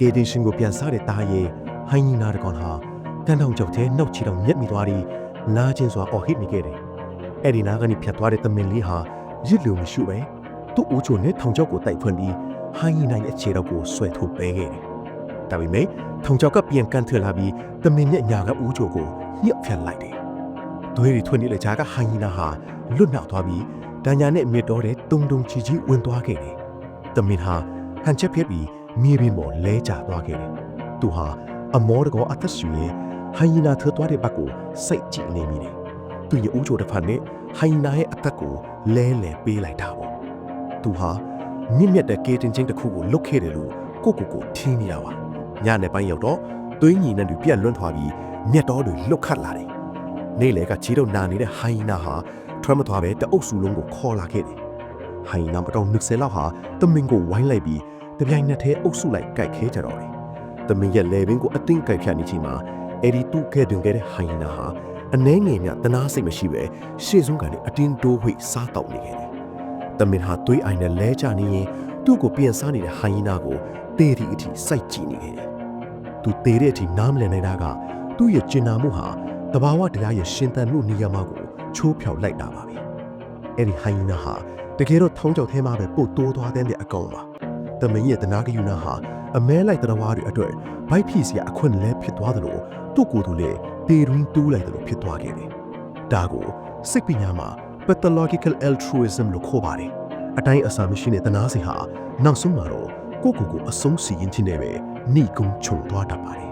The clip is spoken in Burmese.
ကေတင်ရှင်ကိုပြန်စားတဲ့တားရဲ့ဟိုင်းကြီးနာတကောင်ဟာကန်တောင်ကျောက်ထဲနှုတ်ချီတော့မျက်မိသွားပြီးနားချင်းစွာအော်ဟစ်နေခဲ့တယ်။အဲ့ဒီနားကနေဖြတ်သွားတဲ့သမင်လေးဟာရစ်လူမရှိပဲသူ့ဦးချိုနဲ့ထောင်ကျောက်ကိုတိုက်ဖွင့်ပြီးဟိုင်းကြီးနိုင်ရဲ့အခြေတော့ကိုဆွဲထုတ်ပေးခဲ့တယ်။ဒါပေမဲ့ထောင်ကျောက်ကပြန်ကန်ထလာပြီးသမင်ရဲ့ညာကဦးချိုကိုညှက်ဖြတ်လိုက်တယ်။သွေးတွေထွက်နေတဲ့ကြားကဟိုင်းကြီးနာဟာလွတ်မြောက်သွားပြီးတန်ညာနဲ့မြစ်တော်တဲ့တုံတုံချီချီဝင်သွားခဲ့တယ်။သမင်ဟာဟန်ချက်ဖြစ်ပြီးမြေပြင်ပေါ်လဲကျသွားခဲ့တယ်။သူဟာအမောတကောအသက်ရှူရင်ဟိုင်းနာထွက်သွားတဲ့ဘက်ကိုစိတ်ကြည့်နေမိတယ်။သူရဲ့ဦးချိုတစ်ဖက်နဲ့ဟိုင်းနာရဲ့အသက်ကိုလဲလဲပေးလိုက်တာပေါ့။သူဟာမြင့်မြတ်တဲ့ကေတင်ချင်းတစ်ခုကိုလွတ်ခဲ့တယ်လို့ကိုထင်းနေတာပါ။ညနေပိုင်းရောက်တော့သွေးညီနဲ့သူပြက်လွန့်သွားပြီးမြက်တော်တွေလွတ်ခတ်လာတယ်။နေ့လေကချီတော့နာနေတဲ့ဟိုင်းနာဟာထွက်မသွားပဲတအုပ်စုလုံးကိုခေါ်လာခဲ့တယ်။ဟိုင်းနာမတော်20လောက်ဟာတမင်ကိုဝိုင်းလိုက်ပြီးတပြိုင်နက်တည်းအုပ်စုလိုက်ကြိုက်ခဲကြတော့တယ်။တမင်ရဲ့လေပင်ကိုအတင်းကြိုက်ဖြတ်နေချိန်မှာအဲ့ဒီတူခဲတွင်ခဲ့တဲ့ဟိုင်းနာဟာအနှဲငယ်မြတနာစိတ်မရှိပဲရှေ့ဆုံးကနေအတင်းတိုးဝှိစားတောက်နေခဲ့တယ်။တမင်ဟာသွေးအိုင်နဲ့လဲကျနေရင်သူ့ကိုပြန်စားနေတဲ့ဟိုင်းနာကိုတေးသည့်အထိစိုက်ကြည့်နေခဲ့တယ်။သူတေးတဲ့အထိနားမလည်နေတာကသူ့ရဲ့ကျင်နာမှုဟာတဘာဝတရားရဲ့ရှင်သန်မှုနေရာမှာကိုချိုးဖျောက်လိုက်တာပါပဲ။အဲ့ဒီဟိုင်းနာဟာတကယ်တော့ထုံးကြောက်ထဲမှာပဲပို့တိုးသွားတဲ့အကောင်ပါ။တမင်ရဲ့တနာကယူနာဟာအမဲလိုက်တရားဝါတွေအတွက်ဘိုက်ဖြစ်စရာအခွင့်လဲဖြစ်သွားတယ်လို့သူ့ကိုယ်သူလည်းတေရင်းတူးလိုက်တယ်လို့ဖြစ်သွားခဲ့တယ်။ဒါကိုစိတ်ပညာမှာ pathological altruism လို့ခေါ်ပါတယ်။အတိုင်းအစာမရှိတဲ့တနာစီဟာနောက်ဆုံးမှာတော့ကိုယ့်ကိုယ်ကိုအဆုံးစီရင်ခြင်းနဲ့ပဲနှိကုံချုံသွားတတ်ပါတယ်